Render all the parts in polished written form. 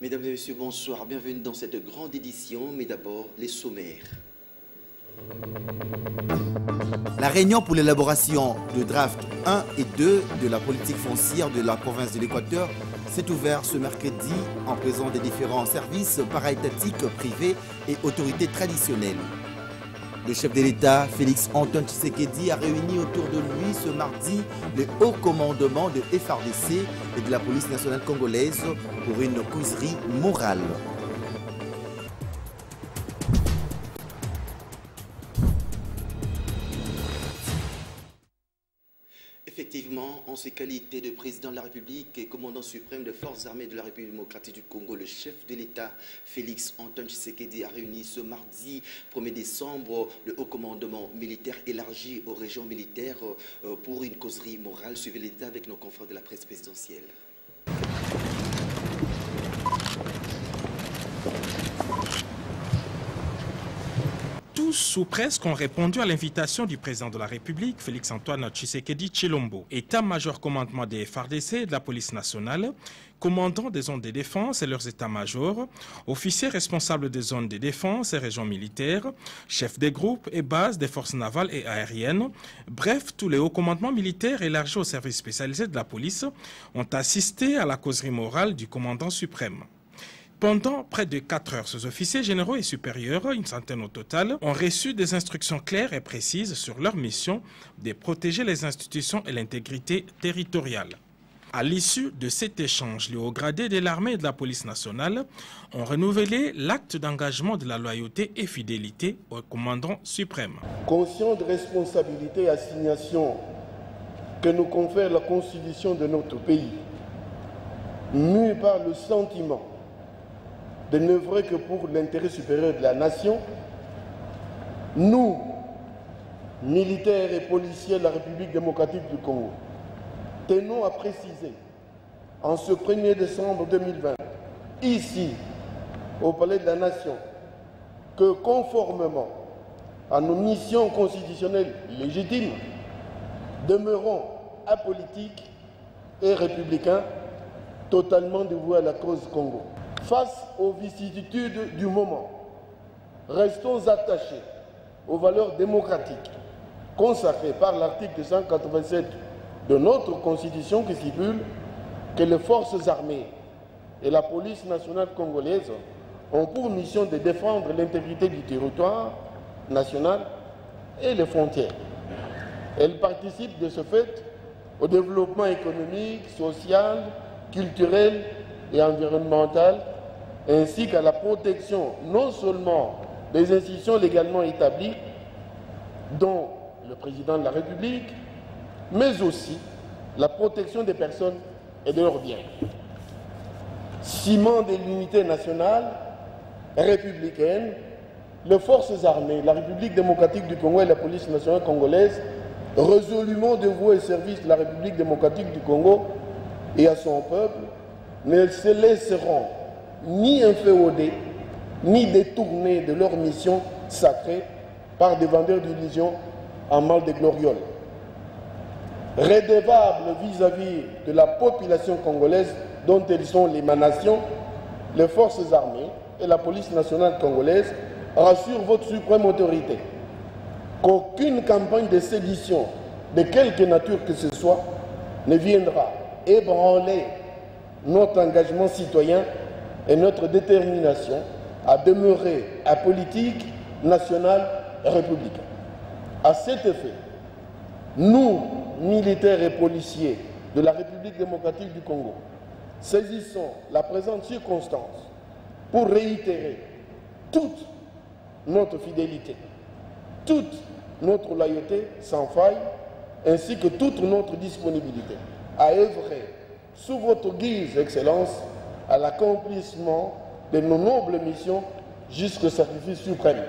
Mesdames et messieurs, bonsoir. Bienvenue dans cette grande édition, mais d'abord les sommaires. La réunion pour l'élaboration de draft 1 et 2 de la politique foncière de la province de l'Équateur s'est ouverte ce mercredi en présence des différents services para-étatiques, privés et autorités traditionnelles. Le chef de l'État, Félix Antoine Tshisekedi, a réuni autour de lui ce mardi le haut commandement de FARDC et de la police nationale congolaise pour une causerie morale. Effectivement, en ses qualités de président de la République et commandant suprême des forces armées de la République démocratique du Congo, le chef de l'État, Félix Antoine Tshisekedi, a réuni ce mardi 1er décembre le haut commandement militaire élargi aux régions militaires pour une causerie morale. Suivez l'État avec nos confrères de la presse présidentielle. Tous ou presque ont répondu à l'invitation du président de la République, Félix-Antoine Tshisekedi Tshilombo, état-major commandement des FARDC et de la police nationale, commandant des zones de défense et leurs états-majors, officiers responsables des zones de défense et régions militaires, chefs des groupes et bases des forces navales et aériennes, bref, tous les hauts commandements militaires élargis aux services spécialisés de la police ont assisté à la causerie morale du commandant suprême. Pendant près de 4 heures, ces officiers généraux et supérieurs, une centaine au total, ont reçu des instructions claires et précises sur leur mission de protéger les institutions et l'intégrité territoriale. À l'issue de cet échange, les hauts gradés de l'armée et de la police nationale ont renouvelé l'acte d'engagement de la loyauté et fidélité au commandant suprême. Conscient de responsabilités et assignations que nous confère la constitution de notre pays, mû par le sentiment de n'œuvrer que pour l'intérêt supérieur de la nation, nous, militaires et policiers de la République démocratique du Congo, tenons à préciser, en ce 1er décembre 2020, ici, au Palais de la Nation, que conformément à nos missions constitutionnelles légitimes, demeurons apolitiques et républicains, totalement dévoués à la cause Congo. Face aux vicissitudes du moment, restons attachés aux valeurs démocratiques consacrées par l'article 187 de notre Constitution qui stipule que les forces armées et la police nationale congolaise ont pour mission de défendre l'intégrité du territoire national et les frontières. Elles participent de ce fait au développement économique, social, culturel et environnemental, ainsi qu'à la protection non seulement des institutions légalement établies, dont le président de la République, mais aussi la protection des personnes et de leurs biens. Ciment de l'unité nationale républicaine, les forces armées, la République démocratique du Congo et la police nationale congolaise, résolument dévouées au service de la République démocratique du Congo et à son peuple, ne se laisseront ni inféoder, ni détourner de leur mission sacrée par des vendeurs d'illusions en mal de glorioles. Redevables vis-à-vis de la population congolaise dont elles sont l'émanation, les forces armées et la police nationale congolaise rassurent votre suprême autorité qu'aucune campagne de sédition de quelque nature que ce soit ne viendra ébranler notre engagement citoyen et notre détermination à demeurer apolitique, national et républicain. À cet effet, nous, militaires et policiers de la République démocratique du Congo, saisissons la présente circonstance pour réitérer toute notre fidélité, toute notre loyauté sans faille, ainsi que toute notre disponibilité à œuvrer sous votre guise, Excellence, à l'accomplissement de nos nobles missions jusqu'au sacrifice suprême.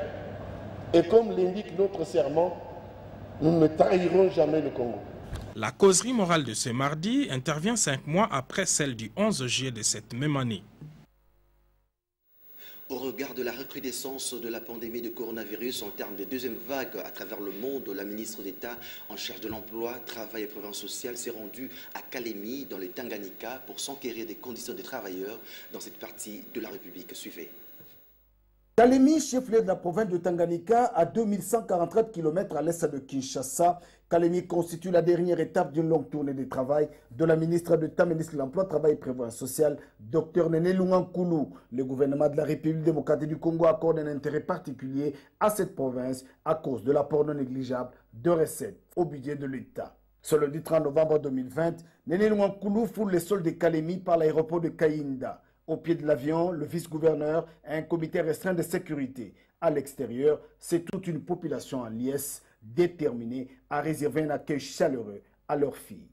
Et comme l'indique notre serment, nous ne trahirons jamais le Congo. La causerie morale de ce mardi intervient 5 mois après celle du 11 juillet de cette même année. Au regard de la recrudescence de la pandémie de coronavirus en termes de deuxième vague à travers le monde, la ministre d'État en charge de l'emploi, travail et prévention sociale s'est rendue à Kalemi, dans le Tanganyika, pour s'enquérir des conditions des travailleurs dans cette partie de la République. Suivez. Kalemi, chef-lieu de la province de Tanganyika, à 2144 km à l'est de Kinshasa. Kalemi constitue la dernière étape d'une longue tournée de travail de la ministre d'État, ministre de l'Emploi, Travail et Prévoyance sociale, Dr Néné Lungankulu. Le gouvernement de la République démocratique du Congo accorde un intérêt particulier à cette province à cause de l'apport non négligeable de recettes au budget de l'État. Ce lundi 30 novembre 2020, Néné Lungankulu foule les sols de Kalemi par l'aéroport de Kayinda. Au pied de l'avion, le vice-gouverneur a un comité restreint de sécurité. À l'extérieur, c'est toute une population en liesse déterminée à réserver un accueil chaleureux à leurs filles.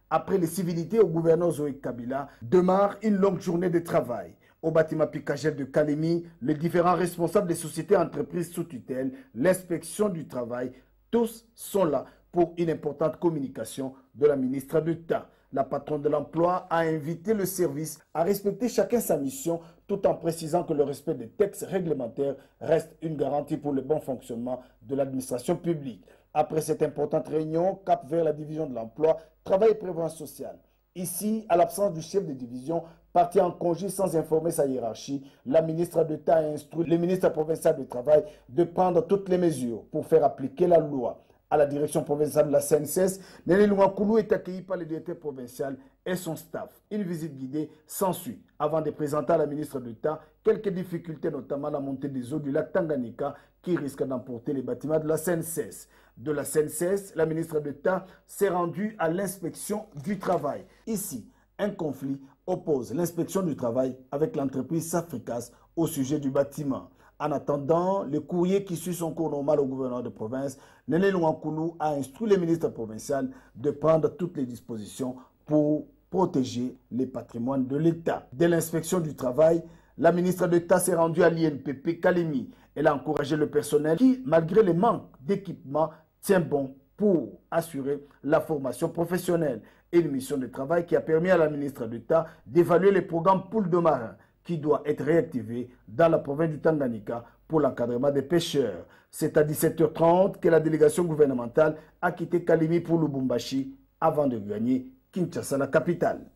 Après les civilités au gouverneur Zoé Kabila, démarre une longue journée de travail. Au bâtiment Picagel de Kalemi, les différents responsables des sociétés et entreprises sous tutelle, l'inspection du travail, tous sont là pour une importante communication de la ministre d'État. La patronne de l'emploi a invité le service à respecter chacun sa mission tout en précisant que le respect des textes réglementaires reste une garantie pour le bon fonctionnement de l'administration publique. Après cette importante réunion, cap vers la division de l'emploi, travail et prévoyance sociale. Ici, à l'absence du chef de division, parti en congé sans informer sa hiérarchie, la ministre d'État a instruit le ministre provincial du Travail de prendre toutes les mesures pour faire appliquer la loi. À la direction provinciale de la CNCS, Néné Lungankulu est accueilli par le directeur provincial et son staff. Une visite guidée s'ensuit avant de présenter à la ministre d'État quelques difficultés, notamment la montée des eaux du lac Tanganyika qui risque d'emporter les bâtiments de la CNCS. De la CNCS, la ministre d'État s'est rendue à l'inspection du travail. Ici, un conflit oppose l'inspection du travail avec l'entreprise Safricas au sujet du bâtiment. En attendant, le courrier qui suit son cours normal au gouverneur de province, Néné Lungankulu a instruit le ministre provincial de prendre toutes les dispositions pour protéger les patrimoines de l'État. Dès l'inspection du travail, la ministre d'État s'est rendue à l'INPP Kalemi. Elle a encouragé le personnel qui, malgré les manques d'équipement, tient bon pour assurer la formation professionnelle. Et une mission de travail qui a permis à la ministre d'État d'évaluer les programmes poules de marins qui doit être réactivé dans la province du Tanganyika pour l'encadrement des pêcheurs. C'est à 17h30 que la délégation gouvernementale a quitté Kalemi pour Lubumbashi avant de gagner Kinshasa, la capitale.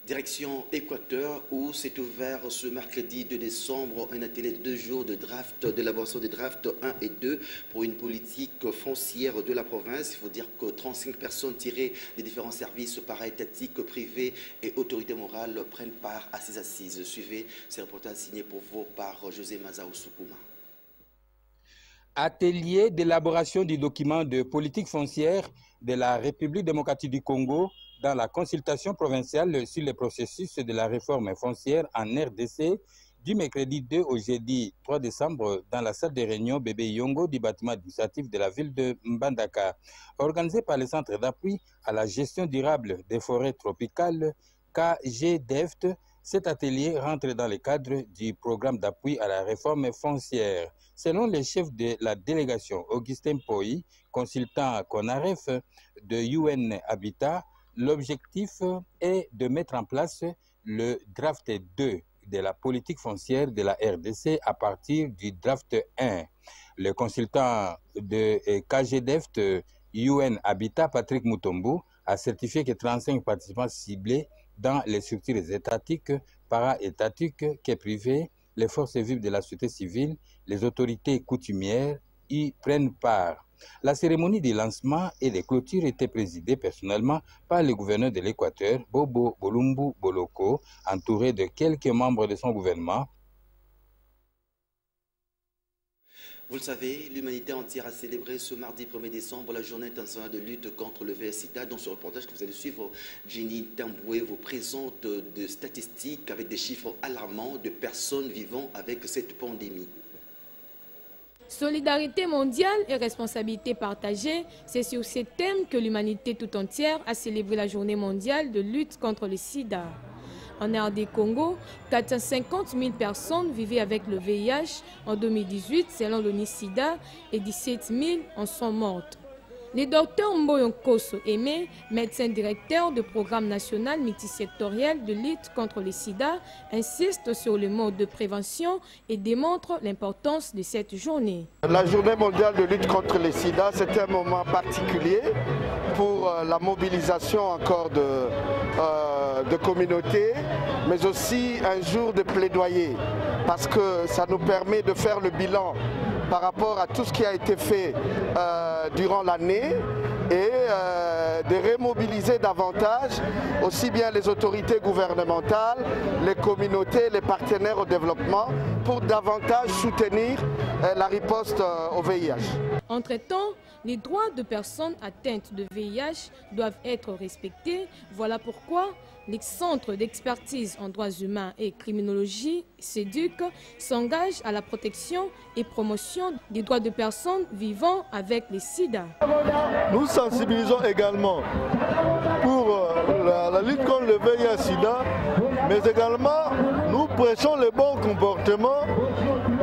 Direction Équateur, où s'est ouvert ce mercredi 2 décembre un atelier de 2 jours de draft, d'élaboration des drafts 1 et 2 pour une politique foncière de la province. Il faut dire que 35 personnes tirées des différents services para-étatiques, privés et autorités morales prennent part à ces assises. Suivez ces reportages signés pour vous par José Mazao Soukouma. Atelier d'élaboration du document de politique foncière de la République démocratique du Congo dans la consultation provinciale sur le processus de la réforme foncière en RDC du mercredi 2 au jeudi 3 décembre dans la salle de réunion Bébé Yongo du bâtiment administratif de la ville de Mbandaka. Organisé par le Centre d'appui à la gestion durable des forêts tropicales KGDEFT, cet atelier rentre dans le cadre du programme d'appui à la réforme foncière. Selon le chef de la délégation, Augustin Poi, consultant CONAREF de UN Habitat, l'objectif est de mettre en place le draft 2 de la politique foncière de la RDC à partir du draft 1. Le consultant de KGDEFT UN Habitat, Patrick Mutombo, a certifié que 35 participants ciblés dans les structures étatiques, para-étatiques, que privées, les forces vives de la société civile, les autorités coutumières y prennent part. La cérémonie de lancement et de clôture était présidée personnellement par le gouverneur de l'Équateur, Bobo Bolumbu Boloko, entouré de quelques membres de son gouvernement. Vous le savez, l'humanité entière a célébré ce mardi 1er décembre la journée internationale de lutte contre le VIH-Sida. Dans ce reportage que vous allez suivre, Jenny Tamboué vous présente des statistiques avec des chiffres alarmants de personnes vivant avec cette pandémie. Solidarité mondiale et responsabilité partagée, c'est sur ces thèmes que l'humanité tout entière a célébré la journée mondiale de lutte contre le sida. En RD Congo, 450 000 personnes vivaient avec le VIH en 2018 selon l'ONU-SIDA et 17 000 en sont mortes. Le docteur Mboyon Koso Aimé, médecin directeur du programme national multisectoriel de lutte contre le sida, insiste sur le mode de prévention et démontre l'importance de cette journée. La journée mondiale de lutte contre le sida, c'est un moment particulier pour la mobilisation encore de communautés, mais aussi un jour de plaidoyer, parce que ça nous permet de faire le bilan par rapport à tout ce qui a été fait durant l'année et de remobiliser davantage aussi bien les autorités gouvernementales, les communautés, les partenaires au développement pour davantage soutenir la riposte au VIH. Entre-temps, les droits de personnes atteintes de VIH doivent être respectés. Voilà pourquoi les centres d'expertise en droits humains et criminologie, CEDUC, s'engagent à la protection et promotion des droits de personnes vivant avec le sida. Nous sensibilisons également pour la lutte contre le VIH-Sida, mais également nous prêchons le bon comportement,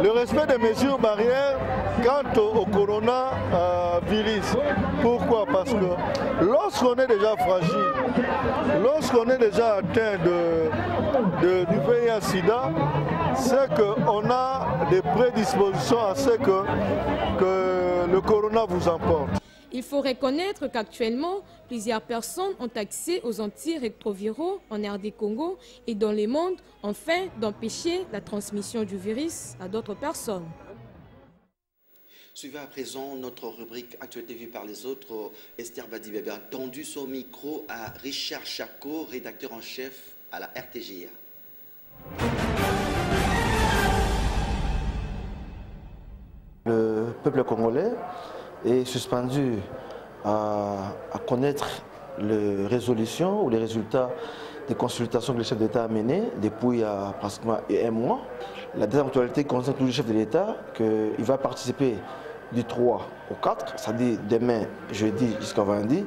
le respect des mesures barrières quant au coronavirus. Pourquoi? Parce que lorsqu'on est déjà fragile, lorsqu'on est déjà atteint du VIH-Sida, c'est qu'on a des prédispositions à ce que le corona vous emporte. Il faut reconnaître qu'actuellement, plusieurs personnes ont accès aux antirétroviraux en RD Congo et dans le monde, afin d'empêcher la transmission du virus à d'autres personnes. Suivez à présent notre rubrique Actualité vue par les autres. Esther Badibébé a tendu son micro à Richard Chako, rédacteur en chef à la RTGA. Le peuple congolais est suspendu à connaître les résolutions ou les résultats des consultations que le chef d'État a menées depuis pratiquement un mois. La deuxième actualité concerne tout le chef de l'État qu'il va participer du 3 au 4, c'est-à-dire demain, jeudi jusqu'à vendredi,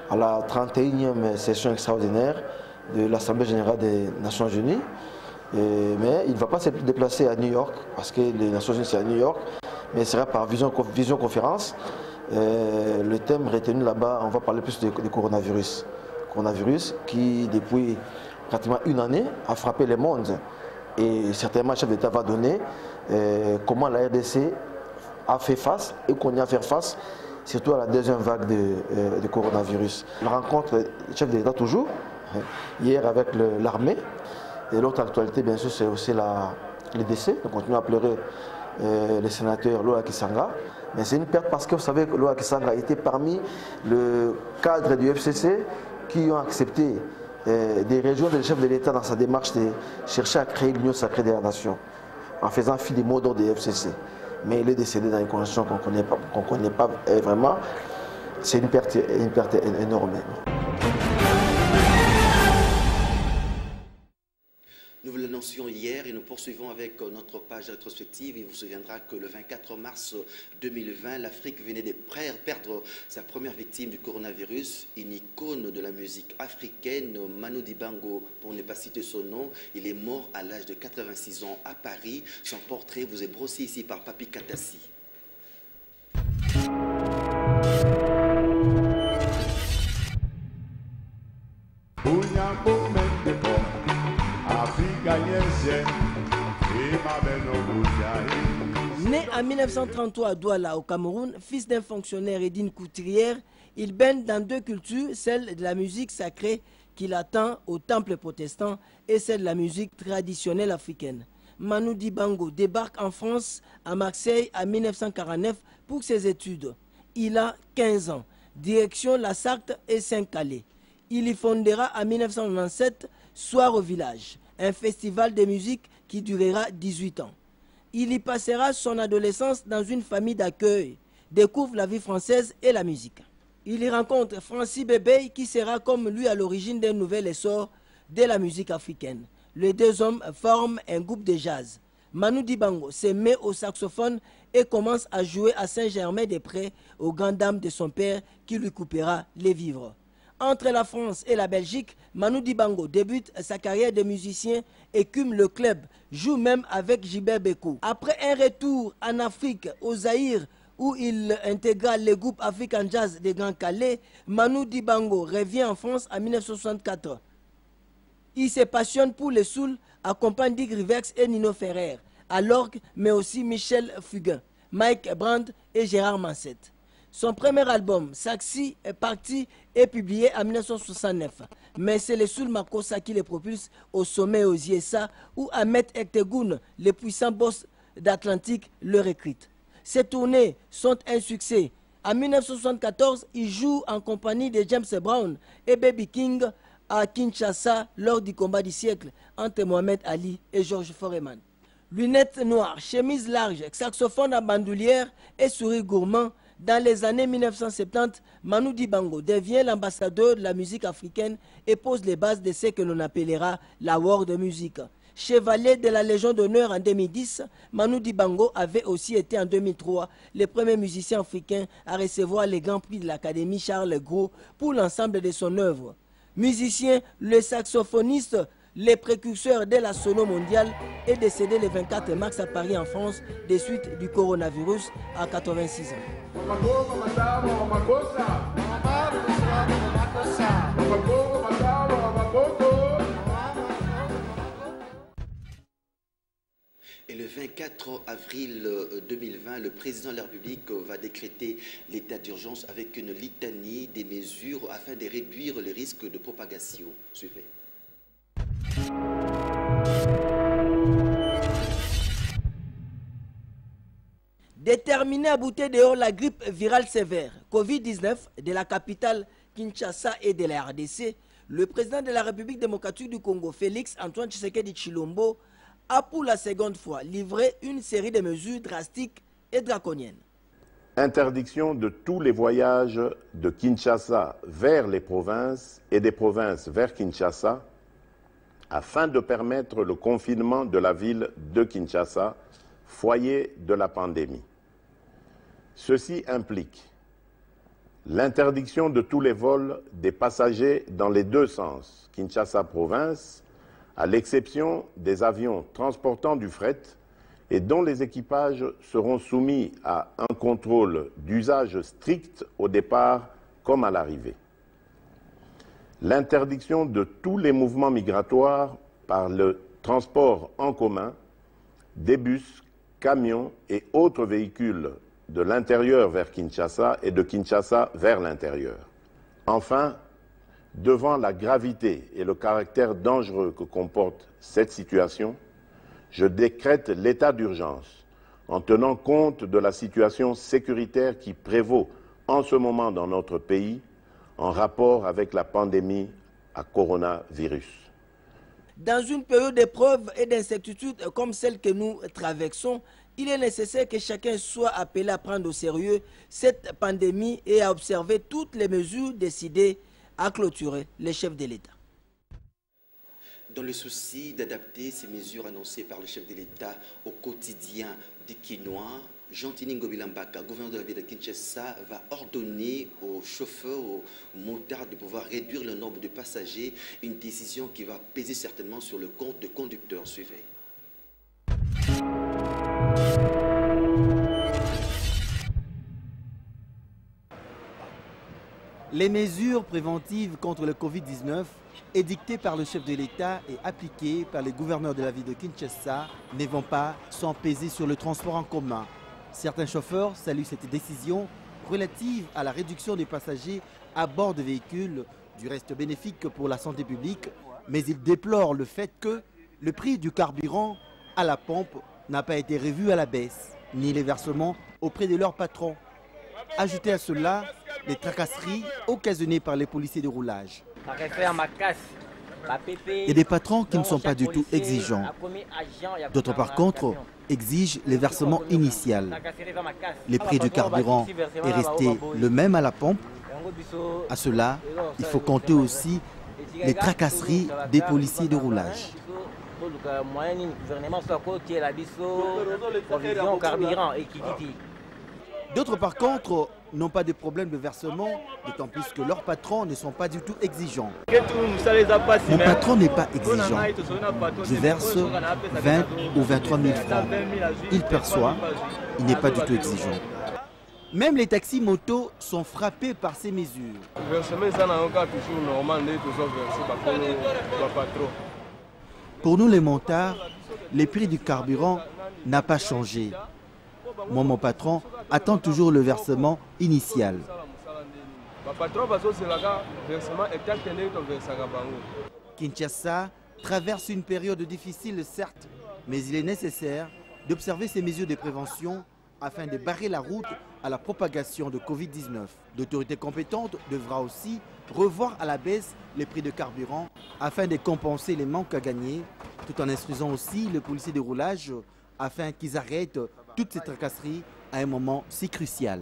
à la 31e session extraordinaire de l'Assemblée générale des Nations Unies. Mais il ne va pas se déplacer à New York, parce que les Nations Unies c'est à New York, mais ce sera par visioconférence. Le thème retenu là-bas, on va parler plus du coronavirus. Coronavirus qui, depuis pratiquement une année, a frappé le monde. Et certainement, le chef d'État va donner comment la RDC a fait face et qu'on y a fait face, surtout à la deuxième vague de coronavirus. La rencontre du chef d'État toujours, hier avec l'armée. Et l'autre actualité, bien sûr, c'est aussi le décès. On continue à pleurer le sénateur Loa Kisanga. Mais c'est une perte parce que vous savez que Loa Kisanga était parmi le cadre du FCC qui ont accepté des rejoindre le chef de l'État dans sa démarche de chercher à créer l'Union sacrée des nations, en faisant fi des mots d'ordre des FCC. Mais il est décédé dans une condition qu'on ne connaît pas vraiment. C'est une perte énorme. Nous vous l'annoncions hier et nous poursuivons avec notre page rétrospective. Il vous souviendra que le 24 mars 2020, l'Afrique venait de perdre sa première victime du coronavirus, une icône de la musique africaine, Manu Dibango, pour ne pas citer son nom. Il est mort à l'âge de 86 ans à Paris. Son portrait vous est brossé ici par Papi Katassi. Né en 1933 à Douala au Cameroun, fils d'un fonctionnaire et d'une couturière, il baigne dans deux cultures, celle de la musique sacrée qu'il attend au temple protestant et celle de la musique traditionnelle africaine. Manu Dibango débarque en France, à Marseille, en 1949 pour ses études. Il a 15 ans, direction La Sarthe et Saint-Calais. Il y fondera en 1997 Soir au village, un festival de musique qui durera 18 ans. Il y passera son adolescence dans une famille d'accueil, découvre la vie française et la musique. Il y rencontre Francis Bébé qui sera comme lui à l'origine d'un nouvel essor de la musique africaine. Les deux hommes forment un groupe de jazz. Manu Dibango se met au saxophone et commence à jouer à Saint-Germain-des-Prés aux grandes dames de son père qui lui coupera les vivres. Entre la France et la Belgique, Manu Dibango débute sa carrière de musicien, écume le club, joue même avec Gilbert Bécaud. Après un retour en Afrique, au Zaïre, où il intégra le groupe African Jazz de Grand Calais, Manu Dibango revient en France en 1964. Il se passionne pour le soul, accompagne Dick Rivers et Nino Ferrer, à l'orgue, mais aussi Michel Fugain, Mike Brand et Gérard Mancette. Son premier album, Saxi, est parti et publié en 1969. Mais c'est le Soul Makossa qui le propulse au sommet aux ISA, où Ahmed Ektegoun, le puissant boss d'Atlantique, le recrute. Ces tournées sont un succès. En 1974, il joue en compagnie de James Brown et Baby King à Kinshasa lors du combat du siècle entre Mohamed Ali et George Foreman. Lunettes noires, chemise large, saxophone à bandoulière et sourire gourmand. Dans les années 1970, Manu Dibango devient l'ambassadeur de la musique africaine et pose les bases de ce que l'on appellera la world music. Chevalier de la Légion d'honneur en 2010, Manu Dibango avait aussi été en 2003 le premier musicien africain à recevoir les grands prix de l'Académie Charles Gros pour l'ensemble de son œuvre. Musicien, le saxophoniste, le précurseur de la sono mondiale, est décédé le 24 mars à Paris en France des suites du coronavirus à 86 ans. Et le 24 avril 2020, le président de la République va décréter l'état d'urgence avec une litanie des mesures afin de réduire le risque de propagation. Suivez. Déterminé à bouter dehors la grippe virale sévère, Covid-19 de la capitale Kinshasa et de la RDC, le président de la République démocratique du Congo, Félix Antoine Tshisekedi Tshilombo, a pour la seconde fois livré une série de mesures drastiques et draconiennes. Interdiction de tous les voyages de Kinshasa vers les provinces et des provinces vers Kinshasa afin de permettre le confinement de la ville de Kinshasa, foyer de la pandémie. Ceci implique l'interdiction de tous les vols des passagers dans les deux sens, Kinshasa province, à l'exception des avions transportant du fret et dont les équipages seront soumis à un contrôle d'usage strict au départ comme à l'arrivée. L'interdiction de tous les mouvements migratoires par le transport en commun, des bus, camions et autres véhicules de l'intérieur vers Kinshasa et de Kinshasa vers l'intérieur. Enfin, devant la gravité et le caractère dangereux que comporte cette situation, je décrète l'état d'urgence en tenant compte de la situation sécuritaire qui prévaut en ce moment dans notre pays en rapport avec la pandémie à coronavirus. Dans une période d'épreuves et d'incertitudes comme celle que nous traversons, il est nécessaire que chacun soit appelé à prendre au sérieux cette pandémie et à observer toutes les mesures décidées à clôturer les chefs de l'État. Dans le souci d'adapter ces mesures annoncées par le chef de l'État au quotidien des Kinois, Jean-Tini Ngobilambaka, gouverneur de la ville de Kinshasa, va ordonner aux chauffeurs, aux motards de pouvoir réduire le nombre de passagers, une décision qui va peser certainement sur le compte de conducteurs. Suivez. Les mesures préventives contre le Covid-19 édictées par le chef de l'État et appliquées par les gouverneurs de la ville de Kinshasa ne vont pas sans peser sur le transport en commun. Certains chauffeurs saluent cette décision relative à la réduction des passagers à bord de véhicules, du reste bénéfique pour la santé publique, mais ils déplorent le fait que le prix du carburant à la pompe n'a pas été revu à la baisse, ni les versements auprès de leurs patrons. Ajoutez à cela les tracasseries occasionnées par les policiers de roulage. Il y a des patrons qui ne sont pas du tout exigeants. D'autres par contre exige le versement initial. Le prix du carburant est resté le même à la pompe. À cela, il faut compter aussi les tracasseries des policiers de roulage. D'autres, par contre, n'ont pas de problème de versement, d'autant plus que leurs patrons ne sont pas du tout exigeants. Mon patron n'est pas exigeant. Je verse 20 ou 23 000 francs. Il perçoit, il n'est pas du tout exigeant. Même les taxis motos sont frappés par ces mesures. Pour nous les montards, les prix du carburant n'a pas changé. Moi, mon patron attend toujours le versement initial. Kinshasa traverse une période difficile, certes, mais il est nécessaire d'observer ces mesures de prévention afin de barrer la route à la propagation de Covid-19. L'autorité compétente devra aussi revoir à la baisse les prix de carburant afin de compenser les manques à gagner, tout en instruisant aussi les policiers de roulage afin qu'ils arrêtent toutes ces tracasseries à un moment si crucial.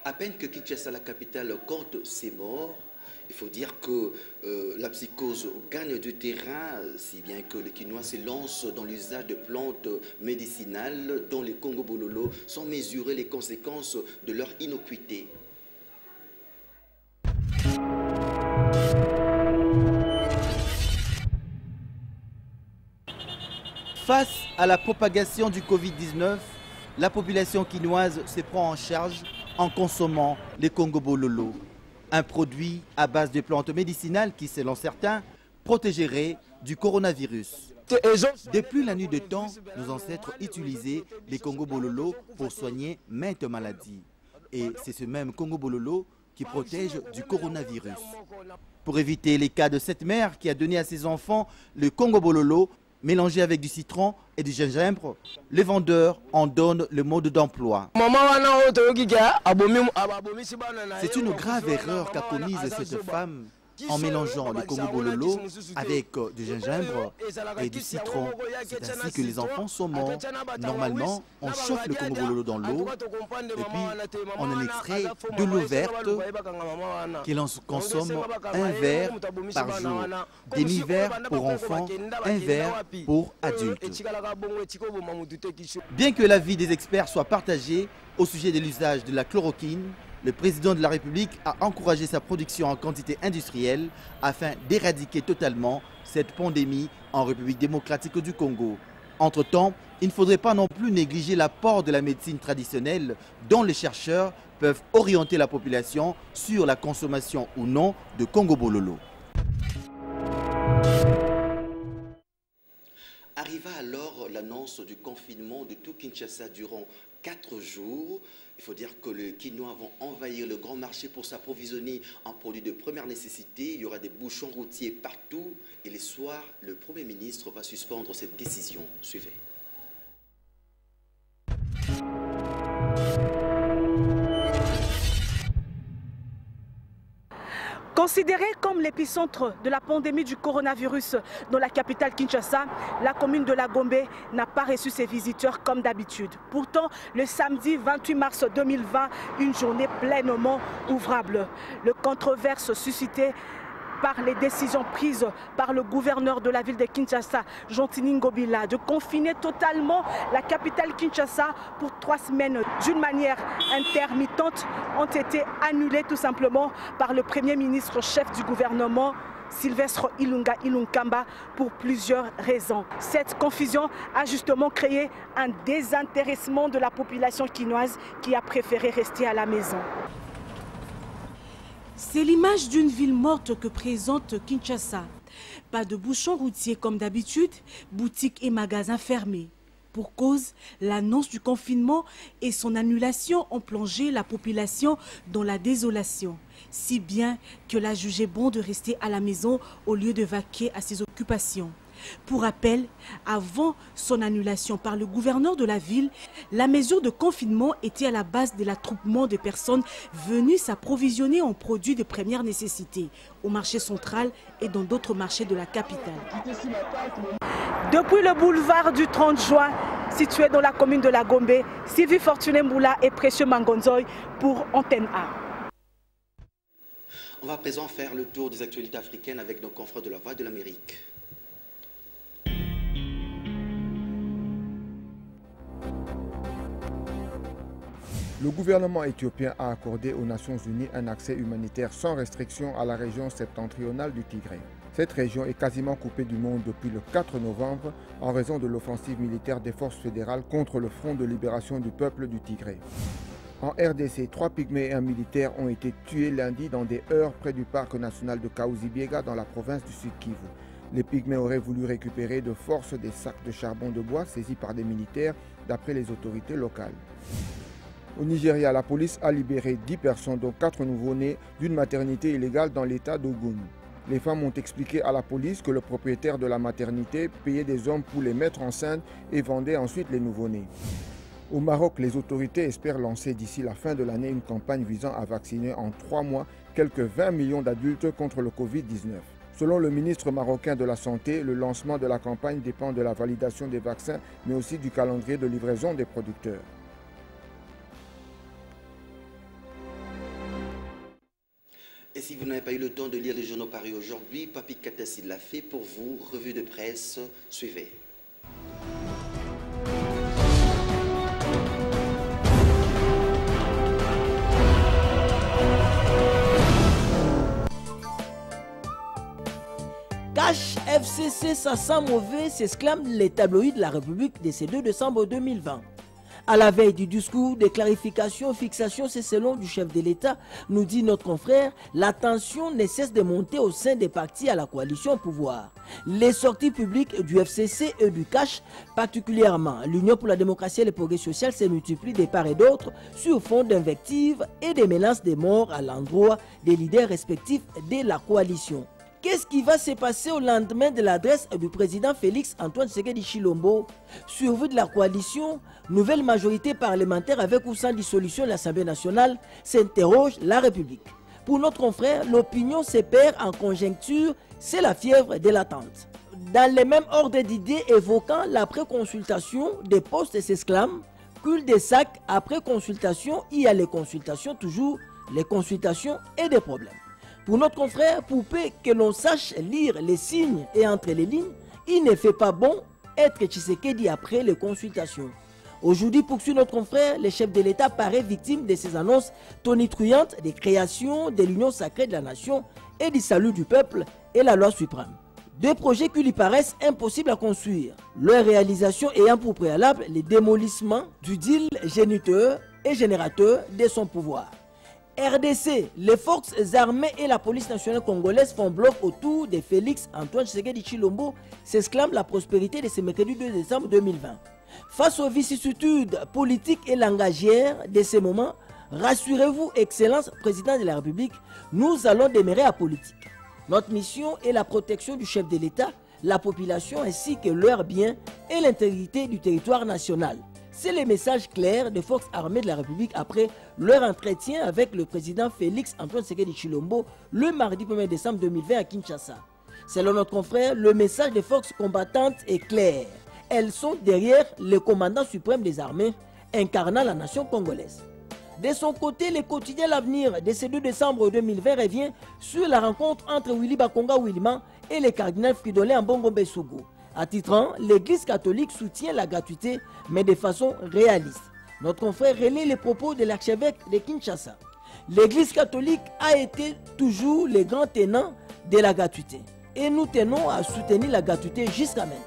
À peine que Kinshasa, la capitale, compte ses morts, il faut dire que la psychose gagne du terrain, si bien que les Kinois se lancent dans l'usage de plantes médicinales dont les Congo Bololo sans mesurer les conséquences de leur innocuité. Face à la propagation du Covid-19, la population quinoise se prend en charge en consommant les Congo Bololo, un produit à base de plantes médicinales qui, selon certains, protégerait du coronavirus. Depuis la nuit de temps, nos ancêtres utilisaient les Congo Bololo pour soigner maintes maladies. Et c'est ce même Congo Bololo qui protège du coronavirus. Pour éviter les cas de cette mère qui a donné à ses enfants le Congo Bololo mélangé avec du citron et du gingembre, les vendeurs en donnent le mode d'emploi. C'est une grave erreur qu'a commise cette femme en mélangeant le Congo Bololo avec du gingembre et du citron. C'est ainsi que les enfants sont morts. Normalement, on chauffe le Congo Bololo dans l'eau et puis on en extrait de l'eau verte que l'on consomme un verre par jour. Demi-verre pour enfants, un verre pour adultes. Bien que l'avis des experts soit partagé au sujet de l'usage de la chloroquine, le président de la République a encouragé sa production en quantité industrielle afin d'éradiquer totalement cette pandémie en République démocratique du Congo. Entre-temps, il ne faudrait pas non plus négliger l'apport de la médecine traditionnelle dont les chercheurs peuvent orienter la population sur la consommation ou non de Congo Bololo. Arriva alors l'annonce du confinement de tout Kinshasa durant 4 jours. Il faut dire que les Kinois vont envahir le grand marché pour s'approvisionner en produits de première nécessité. Il y aura des bouchons routiers partout. Et les soirs, le Premier ministre va suspendre cette décision. Suivez. Considérée comme l'épicentre de la pandémie du coronavirus dans la capitale Kinshasa, la commune de la Gombe n'a pas reçu ses visiteurs comme d'habitude. Pourtant, le samedi 28 mars 2020, une journée pleinement ouvrable. Le controverse suscité par les décisions prises par le gouverneur de la ville de Kinshasa, Jontini Ngobila, de confiner totalement la capitale Kinshasa pour 3 semaines d'une manière intermittente, ont été annulées tout simplement par le Premier ministre chef du gouvernement, Sylvestre Ilunga Ilunkamba, pour plusieurs raisons. Cette confusion a justement créé un désintéressement de la population quinoise qui a préféré rester à la maison. C'est l'image d'une ville morte que présente Kinshasa. Pas de bouchons routiers comme d'habitude, boutiques et magasins fermés. Pour cause, l'annonce du confinement et son annulation ont plongé la population dans la désolation. Si bien qu'elle a jugé bon de rester à la maison au lieu de vaquer à ses occupations. Pour rappel, avant son annulation par le gouverneur de la ville, la mesure de confinement était à la base de l'attroupement de personnes venues s'approvisionner en produits de première nécessité au marché central et dans d'autres marchés de la capitale. Depuis le boulevard du 30 juin, situé dans la commune de la Gombe, Sylvie Fortuné Mboula et Précieux Mangonzoy pour Antenne A. On va à présent faire le tour des actualités africaines avec nos confrères de la Voix de l'Amérique. Le gouvernement éthiopien a accordé aux Nations Unies un accès humanitaire sans restriction à la région septentrionale du Tigré. Cette région est quasiment coupée du monde depuis le 4 novembre en raison de l'offensive militaire des forces fédérales contre le Front de libération du peuple du Tigré. En RDC, 3 pygmées et un militaire ont été tués lundi dans des heurts près du parc national de Kaouzi-Biega dans la province du Sud-Kivu. Les pygmées auraient voulu récupérer de force des sacs de charbon de bois saisis par des militaires d'après les autorités locales. Au Nigeria, la police a libéré 10 personnes, dont 4 nouveau-nés, d'une maternité illégale dans l'état d'Ogun. Les femmes ont expliqué à la police que le propriétaire de la maternité payait des hommes pour les mettre enceintes et vendait ensuite les nouveau-nés. Au Maroc, les autorités espèrent lancer d'ici la fin de l'année une campagne visant à vacciner en 3 mois quelques 20 millions d'adultes contre le Covid-19. Selon le ministre marocain de la Santé, le lancement de la campagne dépend de la validation des vaccins, mais aussi du calendrier de livraison des producteurs. Et si vous n'avez pas eu le temps de lire les journaux parus aujourd'hui, Papi Katassi l'a fait pour vous. Revue de presse, suivez. Cash FCC, ça sent mauvais, s'exclament les tabloïds de la République de ce 2 décembre 2020. À la veille du discours de clarification, fixation, cessez-le du chef de l'État, nous dit notre confrère, la tension ne cesse de monter au sein des partis à la coalition au pouvoir. Les sorties publiques du FCC et du Cash, particulièrement l'Union pour la démocratie et le progrès social, se multiplient de part et d'autre sur fond d'invectives et des menaces de mort à l'endroit des leaders respectifs de la coalition. Qu'est-ce qui va se passer au lendemain de l'adresse du président Félix Antoine Tshisekedi Tshilombo? Survie de la coalition, nouvelle majorité parlementaire avec ou sans dissolution de l'Assemblée nationale, s'interroge la République. Pour notre confrère, l'opinion se perd en conjecture, c'est la fièvre de l'attente. Dans le même ordre d'idées évoquant l'après-consultation des postes s'exclame, cul des sacs après consultation, il y a les consultations toujours, les consultations et des problèmes. Pour notre confrère, pour peu que l'on sache lire les signes et entre les lignes, il ne fait pas bon être Tshisekedi après les consultations. Aujourd'hui, poursuit notre confrère, le chef de l'État paraît victime de ces annonces tonitruantes des créations de l'Union sacrée de la nation et du salut du peuple et la loi suprême. Deux projets qui lui paraissent impossibles à construire, leur réalisation ayant pour préalable le démolissement du deal géniteur et générateur de son pouvoir. RDC, les forces armées et la police nationale congolaise font bloc autour de Félix Antoine Tshisekedi Tshilombo, s'exclame la prospérité de ce mercredi 2 décembre 2020. Face aux vicissitudes politiques et langagières de ces moments, rassurez-vous, Excellence Président de la République, nous allons demeurer apolitiques. Notre mission est la protection du chef de l'État, la population ainsi que leurs biens et l'intégrité du territoire national. C'est le message clair des forces armées de la République après leur entretien avec le président Félix Antoine Tshisekedi Tshilombo le mardi 1er décembre 2020 à Kinshasa. Selon notre confrère, le message des forces combattantes est clair. Elles sont derrière le commandant suprême des armées, incarnant la nation congolaise. De son côté, le quotidien L'Avenir de ce 2 décembre 2020 revient sur la rencontre entre Willy Bakonga Williman et le cardinal Fridolin Ambongo Besougou. Attitrant, l'Église catholique soutient la gratuité, mais de façon réaliste. Notre confrère relaie les propos de l'archevêque de Kinshasa. L'Église catholique a été toujours le grand tenant de la gratuité. Et nous tenons à soutenir la gratuité jusqu'à maintenant.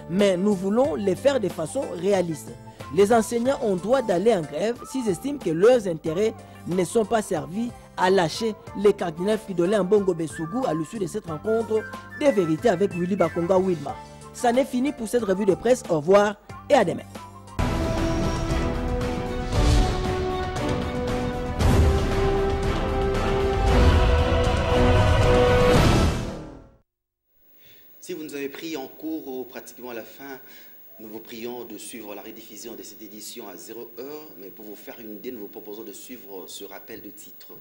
Mais nous voulons le faire de façon réaliste. Les enseignants ont droit d'aller en grève s'ils estiment que leurs intérêts ne sont pas servis à lâcher le cardinal Fridolin Ambongo Besougou à l'issue de cette rencontre des vérités avec Willy Bakonga Wilma. Ça n'est fini pour cette revue de presse. Au revoir et à demain. Si vous nous avez pris en cours ou pratiquement à la fin, nous vous prions de suivre la rediffusion de cette édition à 0 heure, mais pour vous faire une idée, nous vous proposons de suivre ce rappel de titre.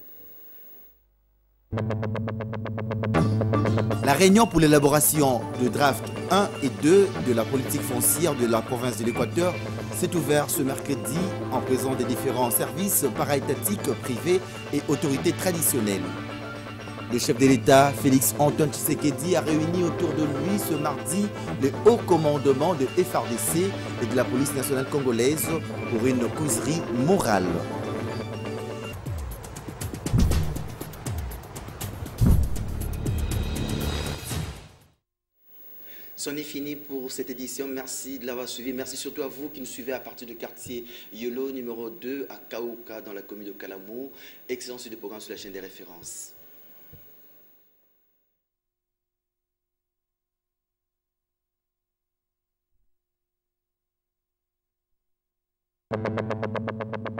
La réunion pour l'élaboration de draft 1 et 2 de la politique foncière de la province de l'Équateur s'est ouverte ce mercredi en présence des différents services para-étatiques, privés et autorités traditionnelles. Le chef de l'État, Félix Antoine Tshisekedi, a réuni autour de lui ce mardi le haut commandement de FARDC et de la police nationale congolaise pour une causerie morale. C'en est fini pour cette édition. Merci de l'avoir suivi. Merci surtout à vous qui nous suivez à partir du quartier Yolo numéro 2 à Kaouka dans la commune de Kalamou. Excellent suite de programme sur la chaîne des références. Thank you.